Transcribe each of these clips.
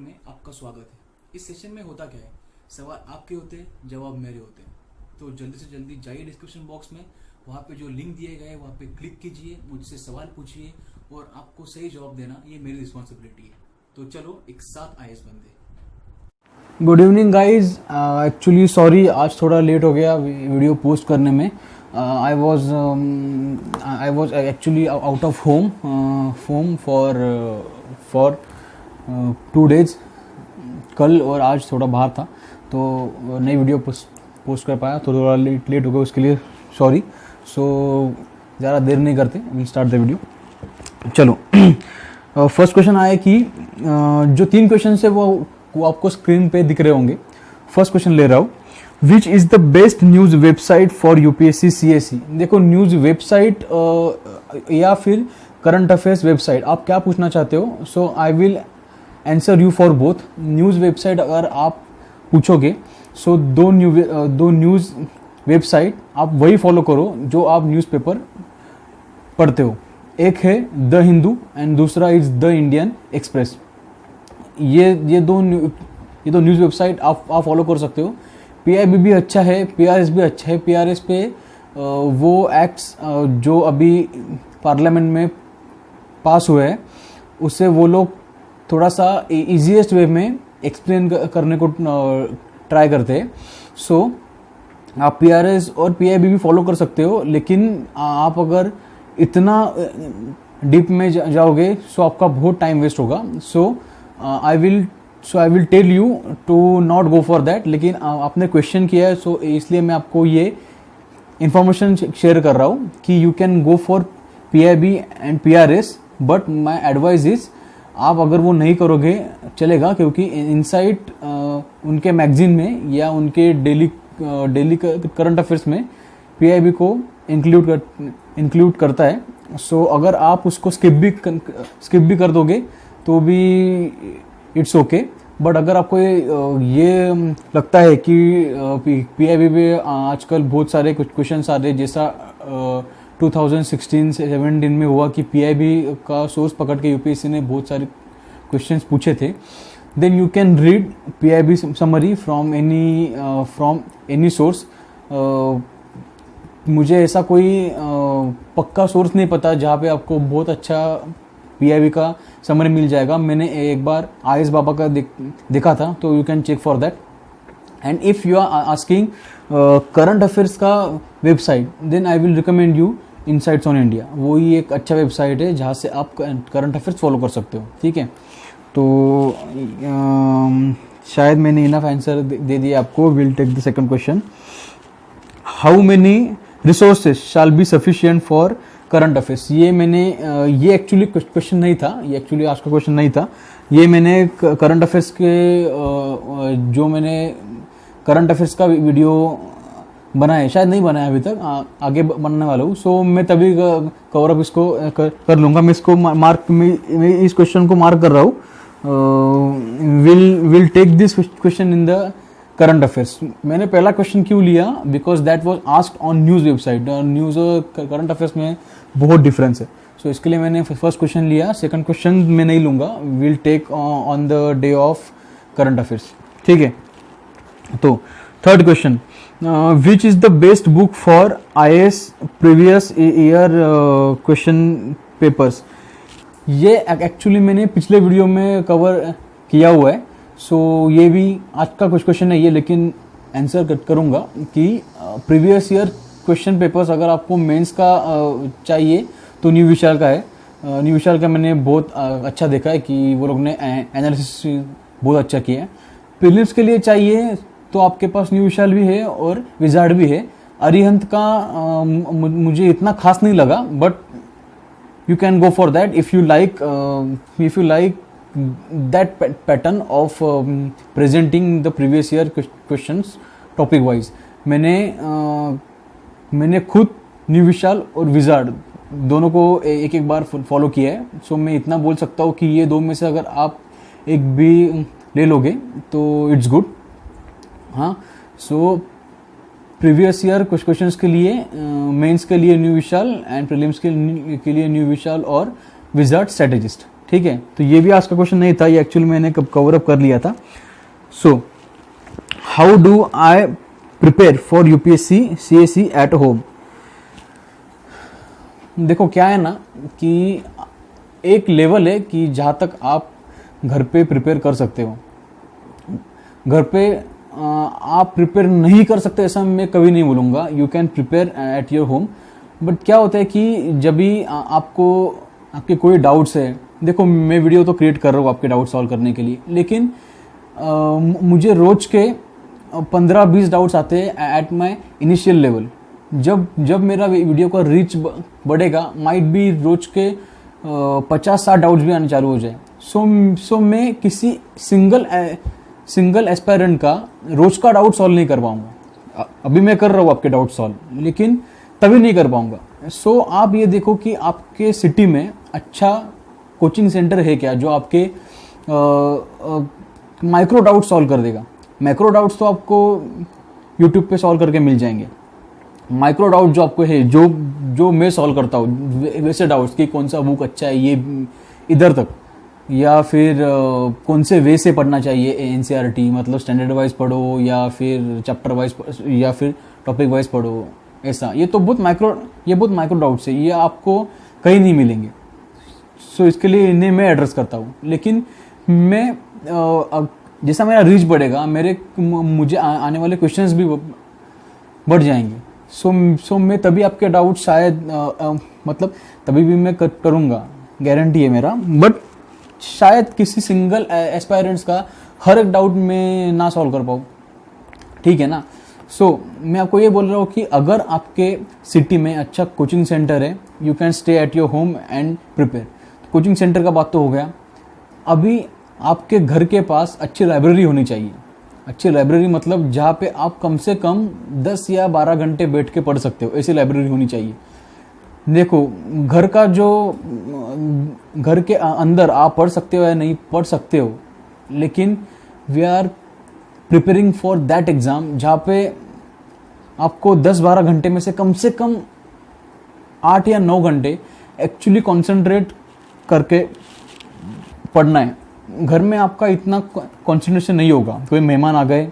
में आपका स्वागत है। इस सेशन में होता क्या है, सवाल आपके होते हैं, जवाब मेरे होते हैं। तो जल्दी से जल्दी जाइए डिस्क्रिप्शन बॉक्स में, वहाँ पे जो लिंक दिए गए हैं वहाँ पे क्लिक कीजिए, मुझसे सवाल पूछिए और आपको सही जवाब देना ये मेरी रिस्पॉन्सिबिलिटी है। तो चलो एक साथ आइएस बनते। Good evening guys. Actually sorry, आज थोड़ा लेट हो गया वीडियो पोस्ट करने में। I was actually out of home for 2 days। कल और आज थोड़ा बाहर था तो नई वीडियो पोस्ट कर पाया, तो थोड़ा लेट हो गया, उसके लिए सॉरी। सो ज़्यादा देर नहीं करते, विल स्टार्ट द वीडियो। चलो फर्स्ट क्वेश्चन आया कि जो 3 क्वेश्चन है वो आपको स्क्रीन पे दिख रहे होंगे। फर्स्ट क्वेश्चन ले रहा हूँ, विच is the best news website for UPSC CSE. देखो, न्यूज़ वेबसाइट या फिर करंट अफेयर्स वेबसाइट, आप क्या पूछना चाहते हो। So I will answer you for both. News website अगर आप पूछोगे, सो दो न्यूज़ वेबसाइट आप वही फॉलो करो जो आप न्यूज़पेपर पढ़ते हो। एक है द हिंदू एंड दूसरा इज द इंडियन एक्सप्रेस। ये दो न्यूज़ वेबसाइट आप फॉलो कर सकते हो। पीआईबी भी अच्छा है, पीआरएस भी अच्छा है। पीआरएस पे वो एक्ट्स जो अभी पार्लियामेंट में पास हुए हैं, उससे वो लोग थोड़ा सा इजीएस्ट वे में एक्सप्लेन करने को ट्राई करते हैं। सो आप पीआरएस और पीआईबी भी फॉलो कर सकते हो, लेकिन आप अगर इतना डीप में जाओगे सो आपका बहुत टाइम वेस्ट होगा। So I will tell you to not go for that. लेकिन आपने क्वेश्चन किया है, सो इसलिए मैं आपको ये इंफॉर्मेशन शेयर कर रहा हूँ कि you can go for PIB and PRS, but my advice is आप अगर वो नहीं करोगे चलेगा, क्योंकि इनसाइट उनके मैगजीन में या उनके डेली करंट अफेयर्स में पीआईबी को इंक्लूड करता है। सो अगर आप उसको स्किप भी कर दोगे तो भी इट्स ओके। बट अगर आपको ये लगता है कि पीआईबी पे आजकल बहुत सारे क्वेश्चन आ रहे, जैसा 2016-17 में हुआ कि पीआईबी का सोर्स पकड़ के यूपीएससी ने बहुत सारे क्वेश्चंस पूछे थे, then you can read PIB summary from any source. मुझे ऐसा कोई पक्का सोर्स नहीं पता जहाँ पे आपको बहुत अच्छा पीआईबी का समरी मिल जाएगा। मैंने एक बार आईएस बाबा का देखा था, तो you can check for that. And if you are asking current affairs का website, then I will recommend you insights on India. वो ही एक अच्छा वेबसाइट है जहाँ से आप करंट अफेयर्स फॉलो कर सकते हो। ठीक है, तो शायद मैंने इनफ आंसर दे दिया आपको। Will take the second question, how many resources shall be sufficient for current affairs. ये एक्चुअली क्वेश्चन नहीं था, ये एक्चुअली आज का क्वेश्चन नहीं था। ये मैंने करंट अफेयर्स के जो मैंने करंट अफेयर्स का वीडियो बनाया, शायद नहीं बनाया अभी तक, आगे बनने वाला हूँ। सो मैं तभी कवर अप इसको कर लूँगा। मैं इसको मैं इस क्वेश्चन को मार्क कर रहा हूँ। Will take this question in the current affairs. मैंने पहला क्वेश्चन क्यों लिया, because that was asked on news website. News और करंट अफेयर्स में बहुत डिफरेंस है। सो इसके लिए मैंने फर्स्ट क्वेश्चन लिया। सेकंड क्वेश्चन मैं नहीं लूँगा, will take on the day of current affairs. ठीक है, तो third question, which is the best book for IAS previous year question papers. ये एक्चुअली मैंने पिछले वीडियो में कवर किया हुआ है। सो ये भी आज का कुछ क्वेश्चन है ये, लेकिन आंसर करूँगा कि प्रीवियस ईयर क्वेश्चन पेपर्स अगर आपको मेंस का चाहिए तो न्यू विशाल का है। न्यू विशाल का मैंने बहुत अच्छा देखा है कि वो लोग ने एनालिसिस बहुत अच्छा किया है। प्रीलिम्स के लिए चाहिए तो आपके पास न्यू विशाल भी है और विजार्ड भी है। अरिहंत का मुझे इतना खास नहीं लगा, but you can go for that if you like that pattern of presenting the previous year questions topic wise। मैंने खुद न्यू विशाल और विजार्ड दोनों को एक बार फॉलो किया है। सो मैं इतना बोल सकता हूँ कि ये दो में से अगर आप एक भी ले लोगे तो इट्स गुड। हाँ, सो प्रीवियस ईयर कुछ क्वेश्चंस के लिए मेंस के लिए न्यू विशाल एंड प्रीलिम्स के लिए न्यू विशाल और विजार्ड स्ट्रेटेजिस्ट। ठीक है, तो ये भी आज का क्वेश्चन नहीं था, ये एक्चुअली मैंने कवर अप कर लिया था. So how do I prepare for UPSC CSE at home. देखो क्या है ना कि एक लेवल है कि जहाँ तक आप घर पे प्रिपेयर कर सकते हो. घर पे आप प्रिपेयर नहीं कर सकते ऐसा मैं कभी नहीं बोलूँगा. You can prepare at your home. But क्या होता है कि जब भी आपको आपके कोई डाउट्स है, देखो मैं वीडियो तो क्रिएट कर रहा हूँ आपके डाउट सॉल्व करने के लिए, लेकिन मुझे रोज के 15-20 डाउट्स आते हैं एट माई इनिशियल लेवल. जब मेरा वीडियो का रीच बढ़ेगा, माइट बी रोज के 50-60 डाउट्स भी आने चालू हो जाए. सो मैं किसी सिंगल एस्पायरेंट का रोज का डाउट सॉल्व नहीं कर पाऊंगा. अभी मैं कर रहा हूँ आपके डाउट सॉल्व, लेकिन तभी नहीं कर पाऊंगा. सो आप ये देखो कि आपके सिटी में अच्छा कोचिंग सेंटर है क्या जो आपके माइक्रो डाउट सॉल्व कर देगा. मैक्रो डाउट्स तो आपको यूट्यूब पे सॉल्व करके मिल जाएंगे. माइक्रो डाउट जो आपको है, जो मैं सॉल्व करता हूँ वैसे डाउट्स कि कौन सा बुक अच्छा है ये इधर तक, या फिर कौन से वे से पढ़ना चाहिए एनसीईआरटी, मतलब स्टैंडर्ड वाइज पढ़ो या फिर चैप्टर वाइज या फिर टॉपिक वाइज पढ़ो, ऐसा. ये बहुत माइक्रो डाउट्स है, ये आपको कहीं नहीं मिलेंगे. सो इसके लिए इन्हें मैं एड्रेस करता हूँ. लेकिन मैं जैसा मेरा रीच बढ़ेगा, मुझे आने वाले क्वेश्चंस भी बढ़ जाएंगे. सो मैं तभी आपके डाउट शायद मतलब तभी भी मैं करूँगा, गारंटी है मेरा. बट शायद किसी सिंगल एस्पायरेंट्स का हर एक डाउट में ना सॉल्व कर पाऊँ. ठीक है ना. सो मैं आपको ये बोल रहा हूँ कि अगर आपके सिटी में अच्छा कोचिंग सेंटर है, you can stay at your home and prepare. Coaching centre का बात तो हो गया. अभी आपके घर के पास अच्छी लाइब्रेरी होनी चाहिए. अच्छी लाइब्रेरी मतलब जहाँ पे आप कम से कम 10 या 12 घंटे बैठ के पढ़ सकते हो, ऐसी लाइब्रेरी होनी चाहिए. देखो घर के अंदर आप पढ़ सकते हो या नहीं पढ़ सकते हो, लेकिन we are preparing for that exam जहाँ पे आपको 10-12 घंटे में से कम 8 या 9 घंटे एक्चुअली कॉन्सेंट्रेट करके पढ़ना है. घर में आपका इतना कॉन्सेंट्रेशन नहीं होगा. कोई मेहमान आ गए,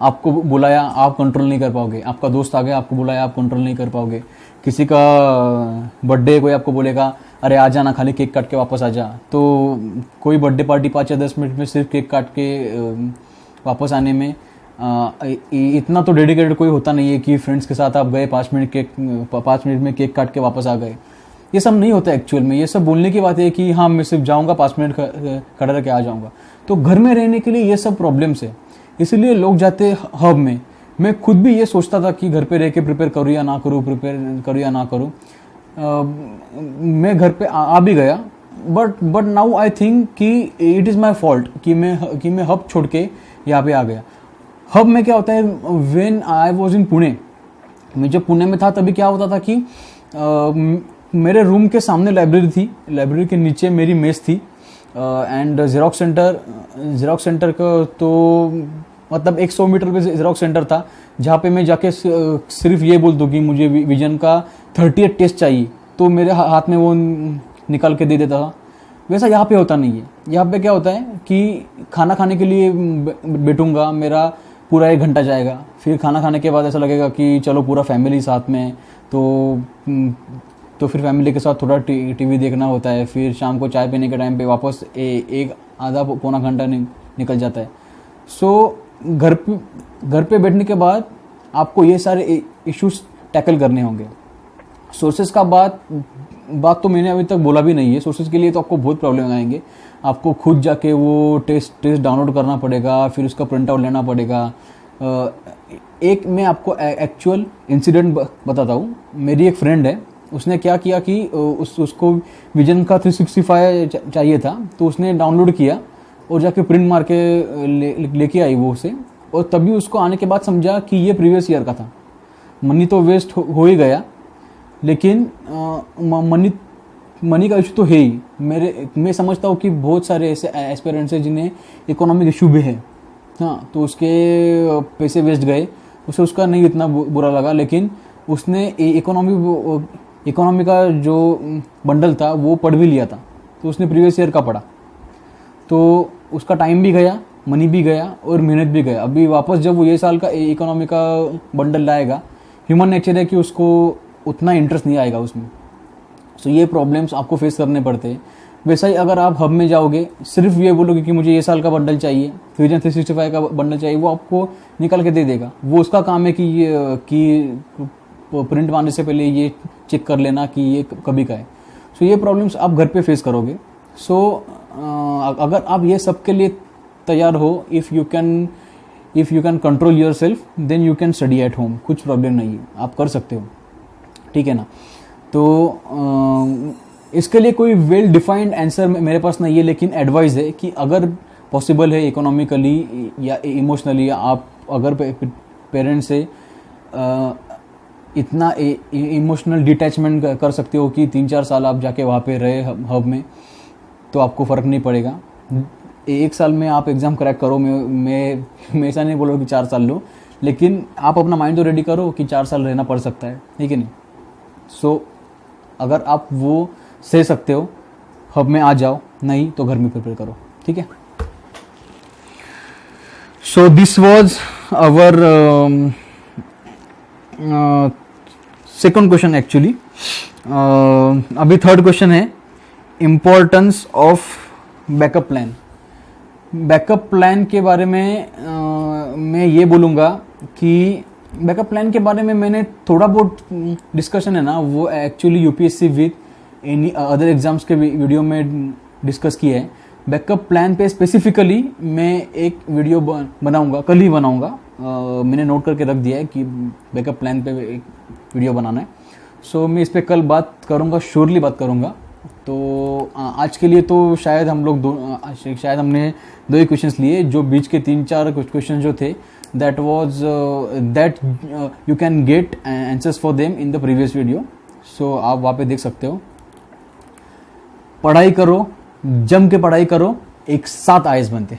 आपको बुलाया, आप कंट्रोल नहीं कर पाओगे. आपका दोस्त आ गया, आपको बुलाया, आप कंट्रोल नहीं कर पाओगे. किसी का बर्थडे, कोई आपको बोलेगा अरे आ जाना, खाली केक काट के वापस आ जा. तो कोई बर्थडे पार्टी 5 या 10 मिनट में सिर्फ केक काट के वापस आने में इतना तो डेडिकेटेड कोई होता नहीं है कि फ्रेंड्स के साथ आप गए 5 मिनट में केक काट के वापस आ गए. ये सब नहीं होता एक्चुअल में. ये सब बोलने की बात है कि हाँ मैं सिर्फ जाऊँगा 5 मिनट खड़ा रह के आ जाऊँगा. तो घर में रहने के लिए ये सब प्रॉब्लम्स है, इसलिए लोग जाते हब में. मैं खुद भी ये सोचता था कि घर पे रह के प्रिपेयर करूँ या ना करूँ. मैं घर पे आ भी गया. बट नाउ आई थिंक कि इट इज़ माई फॉल्ट कि मैं हब छोड़ के यहाँ पे आ गया. हब में क्या होता है, when I was in Pune, मैं जब पुणे में था तभी क्या होता था कि मेरे रूम के सामने लाइब्रेरी थी, लाइब्रेरी के नीचे मेरी मेस थी, एंड जेरोक्स सेंटर का तो मतलब 100 मीटर पे जेरोक्स सेंटर था जहाँ पे मैं जाके सिर्फ ये बोल दूँ कि मुझे विजन का 30th टेस्ट चाहिए तो मेरे हाथ में वो निकाल के दे देता था. वैसा यहाँ पे होता नहीं है. यहाँ पे क्या होता है कि खाना खाने के लिए बैठूंगा, मेरा पूरा 1 घंटा जाएगा. फिर खाना खाने के बाद ऐसा लगेगा कि चलो पूरा फैमिली साथ में, तो फिर फैमिली के साथ थोड़ा टीवी देखना होता है. फिर शाम को चाय पीने के टाइम पे वापस एक आधा पौना घंटा निकल जाता है. सो घर पे बैठने के बाद आपको ये सारे इश्यूज टैकल करने होंगे. सोर्सेज का बात तो मैंने अभी तक बोला भी नहीं है. सोर्सेज के लिए तो आपको बहुत प्रॉब्लम आएंगे. आपको खुद जाके वो टेस्ट डाउनलोड करना पड़ेगा, फिर उसका प्रिंट आउट लेना पड़ेगा. एक मैं आपको एक्चुअल इंसिडेंट बताता हूँ. मेरी एक फ्रेंड है, उसने क्या किया कि उसको विजन का 365 चाहिए था, तो उसने डाउनलोड किया और जाके प्रिंट मार के लेके आई वो उसे. और तभी उसको आने के बाद समझा कि ये प्रीवियस ईयर का था. मनी तो वेस्ट हो ही गया, लेकिन मनी का इशू तो है ही. मैं समझता हूँ कि बहुत सारे ऐसे एस्पिरेंट्स हैं जिन्हें इकोनॉमिक इशू भी है. हाँ, तो उसके पैसे वेस्ट गए, उसे उसका नहीं इतना बुरा लगा, लेकिन उसने इकोनॉमी का जो बंडल था वो पढ़ भी लिया था. तो उसने प्रीवियस ईयर का पढ़ा, तो उसका टाइम भी गया, मनी भी गया और मेहनत भी गया। अभी वापस जब वो ये साल का इकोनॉमी का बंडल लाएगा, ह्यूमन नेचर है कि उसको उतना इंटरेस्ट नहीं आएगा उसमें। सो ये प्रॉब्लम्स आपको फेस करने पड़ते हैं। वैसा ही अगर आप हब में जाओगे, सिर्फ ये बोलोगे कि मुझे ये साल का बंडल चाहिए, फ्यूजन 365 का बंडल चाहिए, वो आपको निकाल के दे देगा। वो उसका काम है कि प्रिंट मारने से पहले ये चेक कर लेना कि ये कभी का है। सो ये प्रॉब्लम्स आप घर पे फेस करोगे। सो अगर आप ये सब के लिए तैयार हो, if you can control yourself, then you can study at home. कुछ प्रॉब्लम नहीं है, आप कर सकते हो, ठीक है ना। तो इसके लिए कोई वेल डिफाइंड आंसर मेरे पास नहीं है, लेकिन एडवाइस है कि अगर पॉसिबल है इकोनॉमिकली या इमोशनली, आप अगर पेरेंट्स से इतना इमोशनल डिटैचमेंट कर सकते हो कि 3-4 साल आप जाके वहाँ पे रहे हब में, तो आपको फ़र्क नहीं पड़ेगा। 1 साल में आप एग्ज़ाम क्रैक करो, मैं ऐसा नहीं बोल रहा कि 4 साल लो, लेकिन आप अपना माइंड तो रेडी करो कि 4 साल रहना पड़ सकता है, ठीक है नहीं। सो अगर आप वो सह सकते हो, हब में आ जाओ, नहीं तो घर में प्रिपेयर करो, ठीक है। So this was our second question actually. अभी थर्ड क्वेश्चन है, importance of backup plan. Backup plan के बारे में मैं ये बोलूँगा कि बैकअप प्लान के बारे में मैंने थोड़ा बहुत डिस्कशन है ना, वो actually UPSC with any other exams के वीडियो में डिस्कस किया है। बैकअप प्लान पे स्पेसिफिकली मैं एक वीडियो बनाऊंगा, कल ही बनाऊंगा। मैंने नोट करके रख दिया है कि बैकअप प्लान पे एक वीडियो बनाना है। सो मैं इस पर कल बात करूंगा, श्योरली बात करूंगा। तो आज के लिए तो शायद हम लोग शायद हमने 2 ही क्वेश्चंस लिए, जो बीच के 3-4 क्वेश्चन जो थे that you can get answers for them in the previous video. So आप वहाँ पे देख सकते हो। पढ़ाई करो, जम के पढ़ाई करो, एक साथ आईएएस बनते।